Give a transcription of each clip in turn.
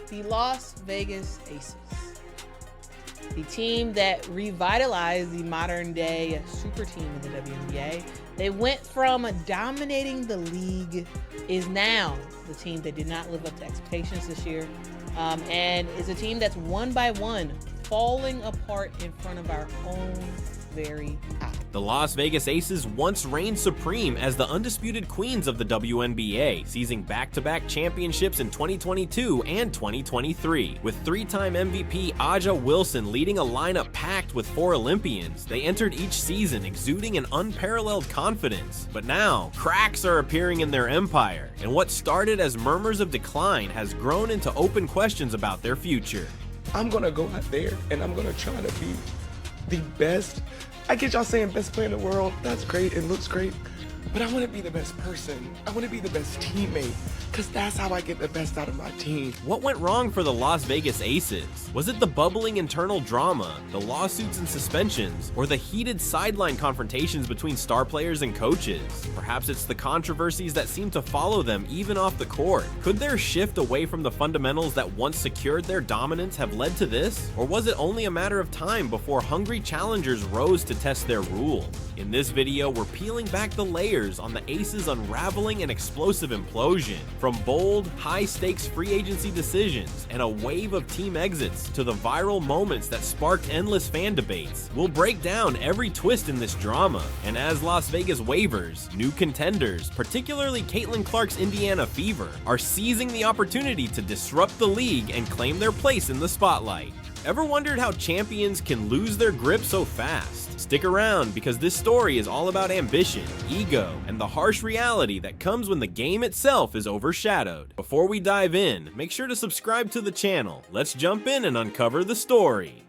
the Las Vegas Aces, the team that revitalized the modern day super team in the WNBA. They went from dominating the league, is now the team that did not live up to expectations this year, and is a team that's one by one falling apart in front of our own very eyes. The Las Vegas Aces once reigned supreme as the undisputed queens of the WNBA, seizing back-to-back championships in 2022 and 2023. With three-time MVP Aja Wilson leading a lineup packed with 4 Olympians, they entered each season exuding an unparalleled confidence. But now, cracks are appearing in their empire, and what started as murmurs of decline has grown into open questions about their future. I'm gonna go out there and I'm gonna try to be the best. I get y'all saying best player in the world. That's great. It looks great. But I want to be the best person. I want to be the best teammate, because that's how I get the best out of my team. What went wrong for the Las Vegas Aces? Was it the bubbling internal drama, the lawsuits and suspensions, or the heated sideline confrontations between star players and coaches? Perhaps it's the controversies that seem to follow them even off the court. Could their shift away from the fundamentals that once secured their dominance have led to this? Or was it only a matter of time before hungry challengers rose to test their rule? In this video, we're peeling back the layers on the Aces' unraveling and explosive implosion. From bold, high-stakes free agency decisions and a wave of team exits to the viral moments that sparked endless fan debates, we'll break down every twist in this drama. And as Las Vegas wavers, new contenders, particularly Caitlin Clark's Indiana Fever, are seizing the opportunity to disrupt the league and claim their place in the spotlight. Ever wondered how champions can lose their grip so fast? Stick around, because this story is all about ambition, ego, and the harsh reality that comes when the game itself is overshadowed. Before we dive in, make sure to subscribe to the channel. Let's jump in and uncover the story.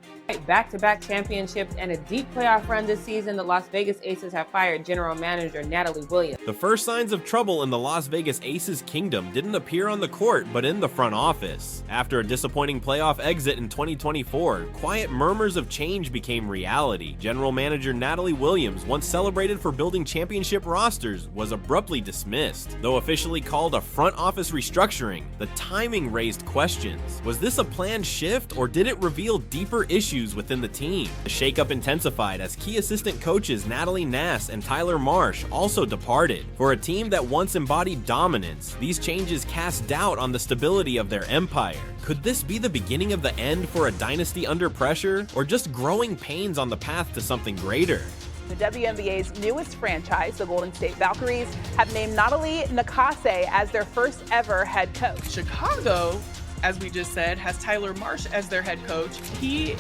Back-to-back championships and a deep playoff run this season, the Las Vegas Aces have fired general manager Natalie Williams. The first signs of trouble in the Las Vegas Aces kingdom didn't appear on the court, but in the front office. After a disappointing playoff exit in 2024, quiet murmurs of change became reality. General manager Natalie Williams, once celebrated for building championship rosters, was abruptly dismissed. Though officially called a front office restructuring, the timing raised questions. Was this a planned shift, or did it reveal deeper issues within the team? The shakeup intensified as key assistant coaches Natalie Nass and Tyler Marsh also departed. For a team that once embodied dominance, these changes cast doubt on the stability of their empire. Could this be the beginning of the end for a dynasty under pressure, or just growing pains on the path to something greater? The WNBA's newest franchise, the Golden State Valkyries, have named Natalie Nakase as their first ever head coach. Chicago, as we just said, has Tyler Marsh as their head coach. He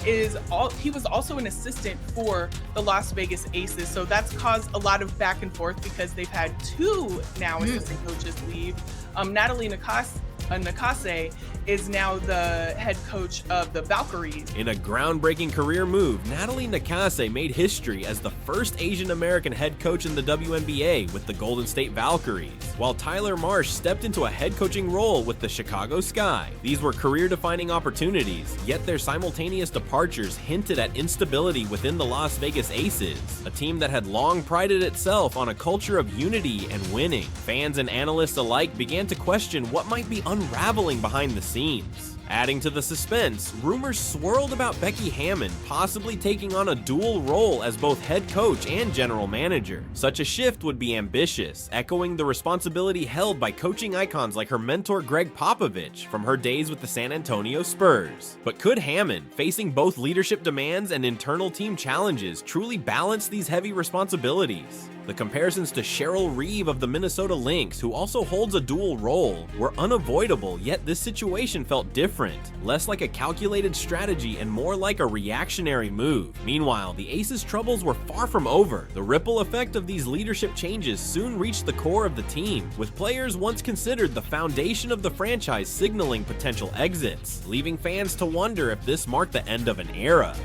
was also an assistant for the Las Vegas Aces, so that's caused a lot of back and forth because they've had 2 now assistant coaches leave. Natalie Nakase is now the head coach of the Valkyries. In a groundbreaking career move, Natalie Nakase made history as the first Asian American head coach in the WNBA with the Golden State Valkyries, while Tyler Marsh stepped into a head coaching role with the Chicago Sky. These were career-defining opportunities, yet their simultaneous departures hinted at instability within the Las Vegas Aces, a team that had long prided itself on a culture of unity and winning. Fans and analysts alike began to question what might be unraveling behind the scenes. Adding to the suspense, rumors swirled about Becky Hammon possibly taking on a dual role as both head coach and general manager. Such a shift would be ambitious, echoing the responsibility held by coaching icons like her mentor Greg Popovich from her days with the San Antonio Spurs. But could Hammon, facing both leadership demands and internal team challenges, truly balance these heavy responsibilities? The comparisons to Cheryl Reeve of the Minnesota Lynx, who also holds a dual role, were unavoidable, yet this situation felt different, less like a calculated strategy and more like a reactionary move. Meanwhile, the Aces' troubles were far from over. The ripple effect of these leadership changes soon reached the core of the team, with players once considered the foundation of the franchise signaling potential exits, leaving fans to wonder if this marked the end of an era.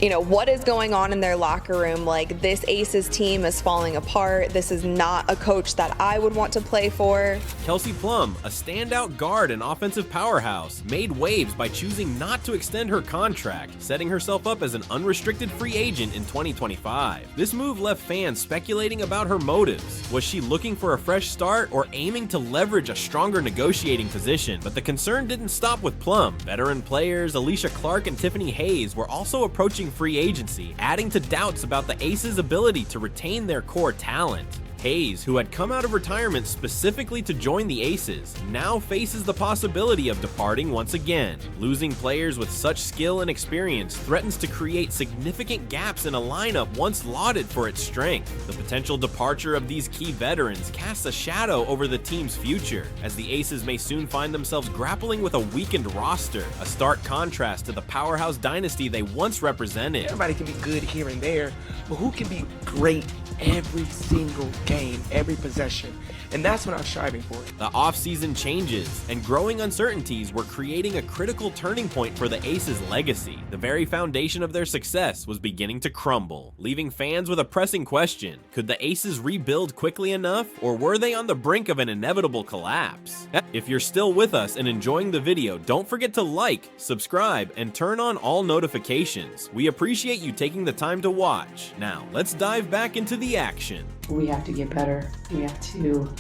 you know, what is going on in their locker room. Like, this Aces team is falling apart. This is not a coach that I would want to play for. Kelsey Plum, a standout guard and offensive powerhouse, made waves by choosing not to extend her contract, setting herself up as an unrestricted free agent in 2025. This move left fans speculating about her motives. Was she looking for a fresh start or aiming to leverage a stronger negotiating position? But the concern didn't stop with Plum. Veteran players Alicia Clark and Tiffany Hayes were also approaching free agency, adding to doubts about the Aces' ability to retain their core talent. Hayes, who had come out of retirement specifically to join the Aces, now faces the possibility of departing once again. Losing players with such skill and experience threatens to create significant gaps in a lineup once lauded for its strength. The potential departure of these key veterans casts a shadow over the team's future, as the Aces may soon find themselves grappling with a weakened roster, a stark contrast to the powerhouse dynasty they once represented. Everybody can be good here and there, but who can be great every single game, every possession? And that's what I'm striving for. The offseason changes and growing uncertainties were creating a critical turning point for the Aces' legacy. The very foundation of their success was beginning to crumble, leaving fans with a pressing question. Could the Aces rebuild quickly enough, or were they on the brink of an inevitable collapse? If you're still with us and enjoying the video, don't forget to like, subscribe, and turn on all notifications. We appreciate you taking the time to watch. Now, let's dive back into the action. We have to get better. We have to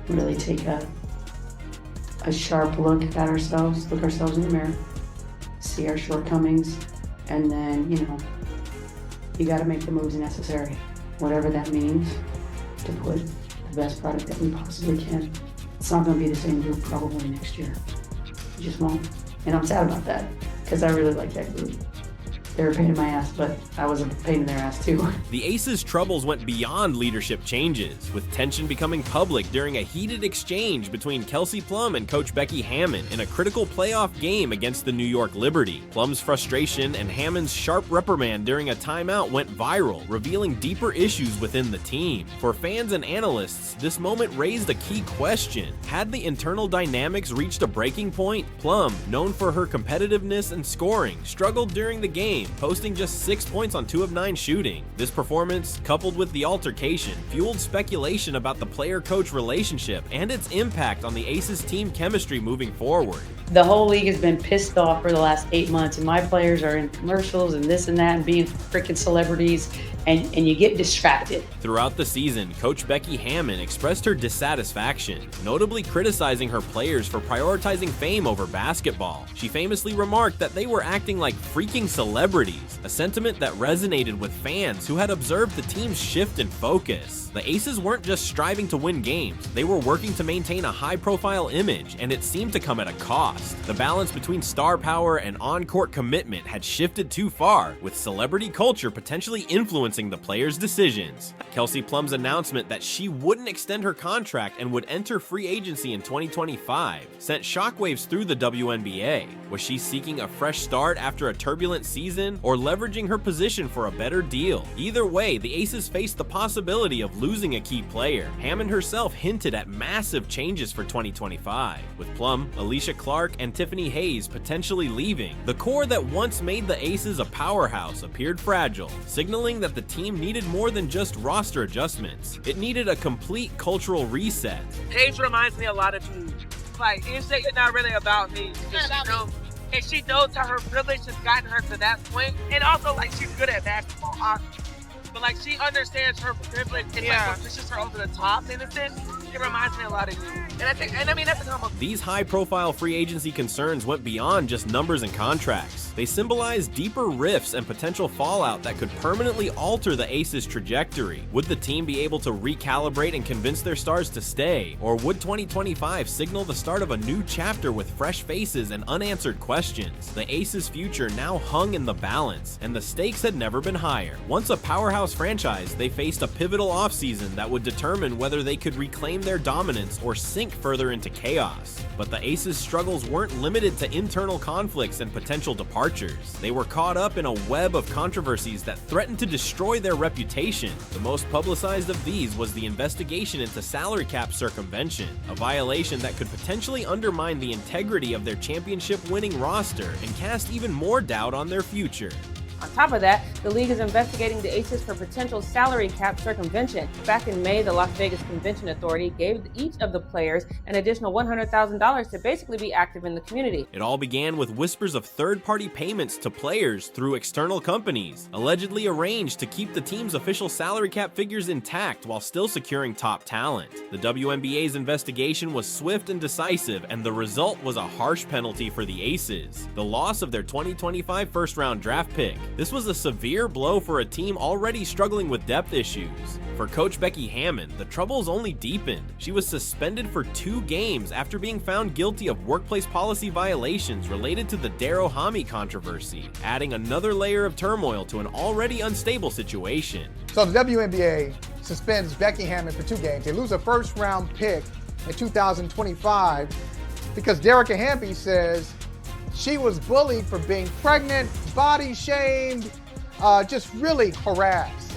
really take a sharp look at ourselves, look ourselves in the mirror, see our shortcomings, and then, you know, you got to make the moves necessary, whatever that means, to put the best product that we possibly can. It's not going to be the same group probably next year. It just won't. And I'm sad about that, because I really like that group. They were a pain in my ass, but I was a pain in their ass too. The Aces' troubles went beyond leadership changes, with tension becoming public during a heated exchange between Kelsey Plum and Coach Becky Hammon in a critical playoff game against the New York Liberty. Plum's frustration and Hammon's sharp reprimand during a timeout went viral, revealing deeper issues within the team. For fans and analysts, this moment raised a key question. Had the internal dynamics reached a breaking point? Plum, known for her competitiveness and scoring, struggled during the game, posting just 6 points on 2 of 9 shooting. This performance, coupled with the altercation, fueled speculation about the player-coach relationship and its impact on the Aces team chemistry moving forward. The whole league has been pissed off for the last 8 months, and my players are in commercials and this and that and being freaking celebrities, and you get distracted. Throughout the season, Coach Becky Hammon expressed her dissatisfaction, notably criticizing her players for prioritizing fame over basketball. She famously remarked that they were acting like freaking celebrities, a sentiment that resonated with fans who had observed the team's shift in focus. The Aces weren't just striving to win games, they were working to maintain a high-profile image, and it seemed to come at a cost. The balance between star power and on-court commitment had shifted too far, with celebrity culture potentially influencing the players' decisions. Kelsey Plum's announcement that she wouldn't extend her contract and would enter free agency in 2025 sent shockwaves through the WNBA. Was she seeking a fresh start after a turbulent season, or leveraging her position for a better deal? Either way, the Aces faced the possibility of losing a key player. Hammon herself hinted at massive changes for 2025, with Plum, Alicia Clark, and Tiffany Hayes potentially leaving. The core that once made the Aces a powerhouse appeared fragile, signaling that the team needed more than just roster adjustments. It needed a complete cultural reset. Hayes reminds me a lot of me. Like, it's not really about me. And she knows how her privilege has gotten her to that point. And also, like, she's good at basketball, obviously. But, like, she understands her privilege and, like, pushes her over the top in a sense. It reminds me a lot of you. And I mean, that's a combo. These high-profile free agency concerns went beyond just numbers and contracts. They symbolized deeper rifts and potential fallout that could permanently alter the Aces' trajectory. Would the team be able to recalibrate and convince their stars to stay? Or would 2025 signal the start of a new chapter with fresh faces and unanswered questions? The Aces' future now hung in the balance, and the stakes had never been higher. Once a powerhouse franchise, they faced a pivotal offseason that would determine whether they could reclaim their dominance or sink further into chaos. But the Aces' struggles weren't limited to internal conflicts and potential departures. They were caught up in a web of controversies that threatened to destroy their reputation. The most publicized of these was the investigation into salary cap circumvention, a violation that could potentially undermine the integrity of their championship-winning roster and cast even more doubt on their future. On top of that, the league is investigating the Aces for potential salary cap circumvention. Back in May, the Las Vegas Convention Authority gave each of the players an additional $100,000 to basically be active in the community. It all began with whispers of third-party payments to players through external companies, allegedly arranged to keep the team's official salary cap figures intact while still securing top talent. The WNBA's investigation was swift and decisive, and the result was a harsh penalty for the Aces, the loss of their 2025 first-round draft pick. This was a severe blow for a team already struggling with depth issues. For Coach Becky Hammon, the troubles only deepened. She was suspended for 2 games after being found guilty of workplace policy violations related to the Darrow-Hami controversy, adding another layer of turmoil to an already unstable situation. So the WNBA suspends Becky Hammon for 2 games. They lose a first-round pick in 2025 because Derek Hampi says she was bullied for being pregnant, body shamed, just really harassed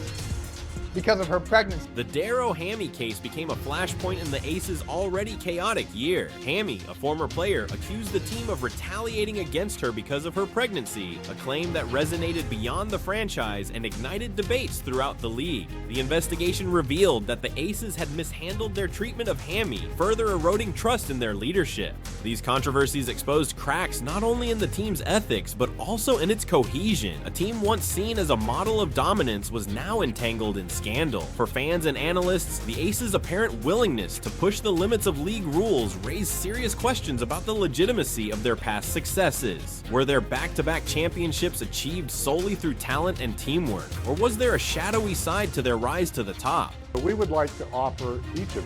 because of her pregnancy. The Darrow-Hami case became a flashpoint in the Aces' already chaotic year. Hami, a former player, accused the team of retaliating against her because of her pregnancy, a claim that resonated beyond the franchise and ignited debates throughout the league. The investigation revealed that the Aces had mishandled their treatment of Hami, further eroding trust in their leadership. These controversies exposed cracks not only in the team's ethics, but also in its cohesion. A team once seen as a model of dominance was now entangled in scandal. For fans and analysts, the Aces' apparent willingness to push the limits of league rules raised serious questions about the legitimacy of their past successes. Were their back-to-back championships achieved solely through talent and teamwork, or was there a shadowy side to their rise to the top? We would like to offer each of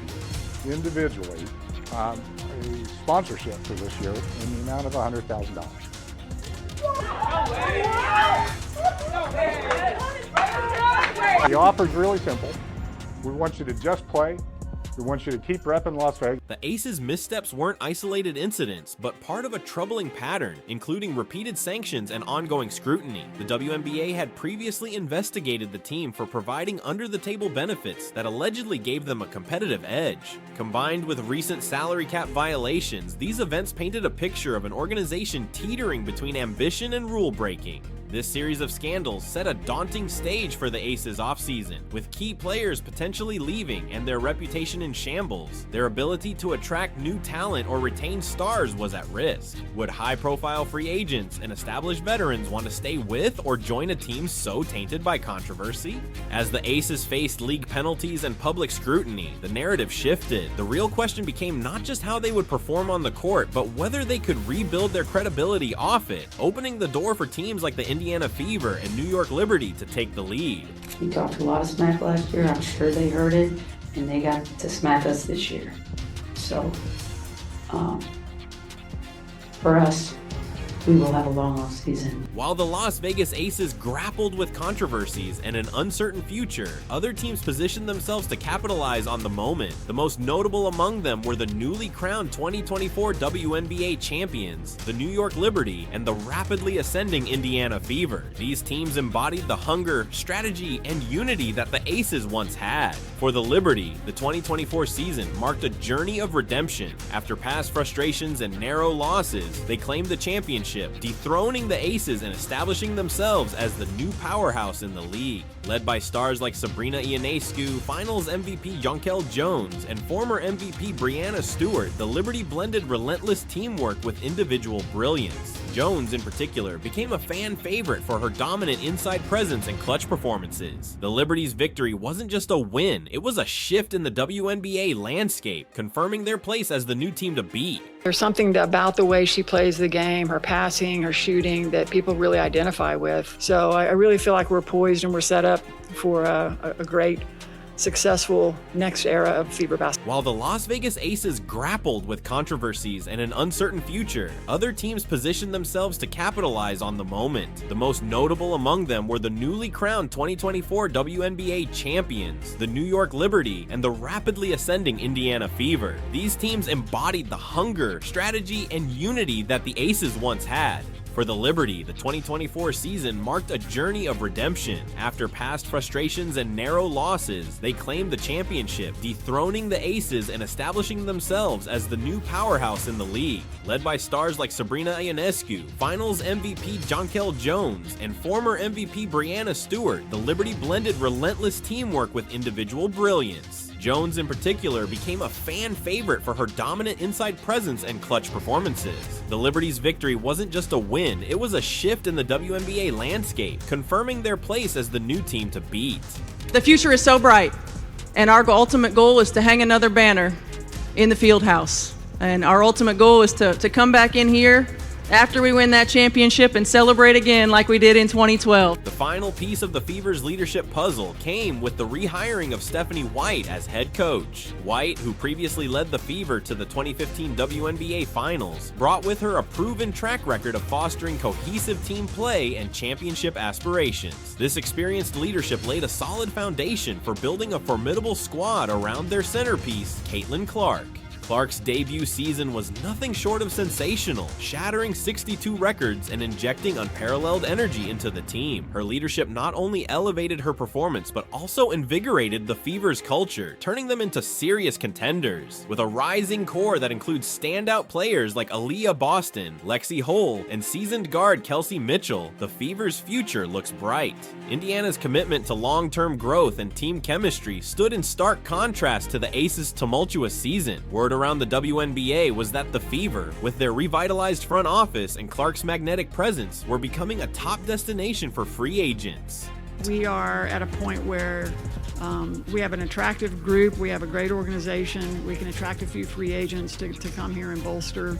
you individually a sponsorship for this year in the amount of $100,000. The offer is really simple. We want you to just play. We want you to keep repping Las Vegas. The Aces' missteps weren't isolated incidents, but part of a troubling pattern, including repeated sanctions and ongoing scrutiny. The WNBA had previously investigated the team for providing under-the-table benefits that allegedly gave them a competitive edge. Combined with recent salary cap violations, these events painted a picture of an organization teetering between ambition and rule-breaking. This series of scandals set a daunting stage for the Aces offseason, with key players potentially leaving and their reputation in shambles. Their ability to attract new talent or retain stars was at risk. Would high-profile free agents and established veterans want to stay with or join a team so tainted by controversy? As the Aces faced league penalties and public scrutiny, the narrative shifted. The real question became not just how they would perform on the court, but whether they could rebuild their credibility off it, opening the door for teams like the Indiana Fever and New York Liberty to take the lead. We talked a lot of smack last year. I'm sure they heard it, and they got to smack us this year. So, for us, we will have a long off season. While the Las Vegas Aces grappled with controversies and an uncertain future, other teams positioned themselves to capitalize on the moment. The most notable among them were the newly crowned 2024 WNBA champions, the New York Liberty, and the rapidly ascending Indiana Fever. These teams embodied the hunger, strategy, and unity that the Aces once had. For the Liberty, the 2024 season marked a journey of redemption. After past frustrations and narrow losses, they claimed the championship, dethroning the Aces and establishing themselves as the new powerhouse in the league. Led by stars like Sabrina Ionescu, Finals MVP Jonquel Jones, and former MVP Breanna Stewart, the Liberty blended relentless teamwork with individual brilliance. Jones, in particular, became a fan favorite for her dominant inside presence and clutch performances. The Liberty's victory wasn't just a win, it was a shift in the WNBA landscape, confirming their place as the new team to beat. There's something about the way she plays the game, her passing, her shooting, that people really identify with. So I really feel like we're poised and we're set up for a great, successful next era of Fever basketball. While the Las Vegas Aces grappled with controversies and an uncertain future, other teams positioned themselves to capitalize on the moment. The most notable among them were the newly crowned 2024 WNBA champions, the New York Liberty, and the rapidly ascending Indiana Fever. These teams embodied the hunger, strategy, and unity that the Aces once had. For the Liberty, the 2024 season marked a journey of redemption. After past frustrations and narrow losses, they claimed the championship, dethroning the Aces and establishing themselves as the new powerhouse in the league. Led by stars like Sabrina Ionescu, Finals MVP Jonquel Jones, and former MVP Breanna Stewart, the Liberty blended relentless teamwork with individual brilliance. Jones in particular became a fan favorite for her dominant inside presence and clutch performances. The Liberty's victory wasn't just a win, it was a shift in the WNBA landscape, confirming their place as the new team to beat. The future is so bright, and our ultimate goal is to hang another banner in the field house. And our ultimate goal is to come back in here after we win that championship and celebrate again like we did in 2012. The final piece of the Fever's leadership puzzle came with the rehiring of Stephanie White as head coach. White, who previously led the Fever to the 2015 WNBA Finals, brought with her a proven track record of fostering cohesive team play and championship aspirations. This experienced leadership laid a solid foundation for building a formidable squad around their centerpiece, Caitlin Clark. Clark's debut season was nothing short of sensational, shattering 62 records and injecting unparalleled energy into the team. Her leadership not only elevated her performance, but also invigorated the Fever's culture, turning them into serious contenders. With a rising core that includes standout players like Aaliyah Boston, Lexi Hull, and seasoned guard Kelsey Mitchell, the Fever's future looks bright. Indiana's commitment to long-term growth and team chemistry stood in stark contrast to the Aces' tumultuous season. Word around the WNBA was that the Fever, with their revitalized front office and Clark's magnetic presence, were becoming a top destination for free agents. We are at a point where we have an attractive group, we have a great organization, we can attract a few free agents to come here and bolster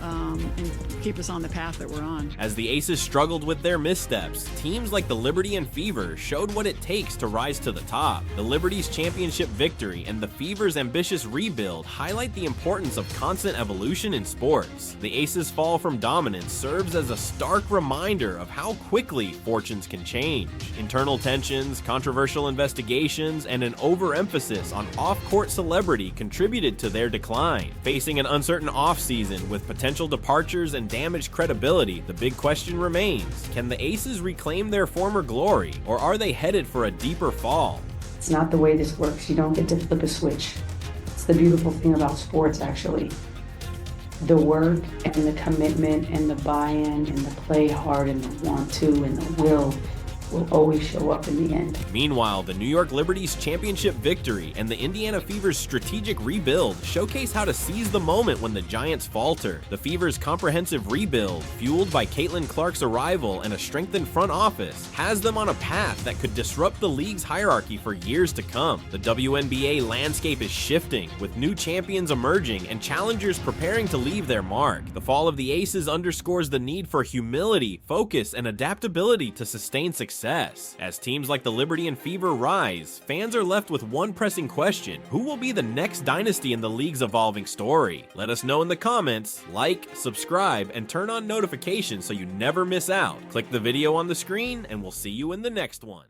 and keep us on the path that we're on. As the Aces struggled with their missteps, teams like the Liberty and Fever showed what it takes to rise to the top. The Liberty's championship victory and the Fever's ambitious rebuild highlight the importance of constant evolution in sports. The Aces' fall from dominance serves as a stark reminder of how quickly fortunes can change. Internal tensions, controversial investigations, and an overemphasis on off-court celebrity contributed to their decline. Facing an uncertain offseason with potential departures and damaged credibility, the big question remains: can the Aces reclaim their former glory, or are they headed for a deeper fall? It's not the way this works. You don't get to flip a switch. It's the beautiful thing about sports, actually. The work and the commitment and the buy-in and the play hard and the want to and the will always show up in the end. Meanwhile, the New York Liberty's championship victory and the Indiana Fever's strategic rebuild showcase how to seize the moment when the Giants falter. The Fever's comprehensive rebuild, fueled by Caitlin Clark's arrival and a strengthened front office, has them on a path that could disrupt the league's hierarchy for years to come. The WNBA landscape is shifting, with new champions emerging and challengers preparing to leave their mark. The fall of the Aces underscores the need for humility, focus, and adaptability to sustain success. As teams like the Liberty and Fever rise, fans are left with one pressing question: who will be the next dynasty in the league's evolving story? Let us know in the comments, like, subscribe, and turn on notifications so you never miss out. Click the video on the screen, and we'll see you in the next one.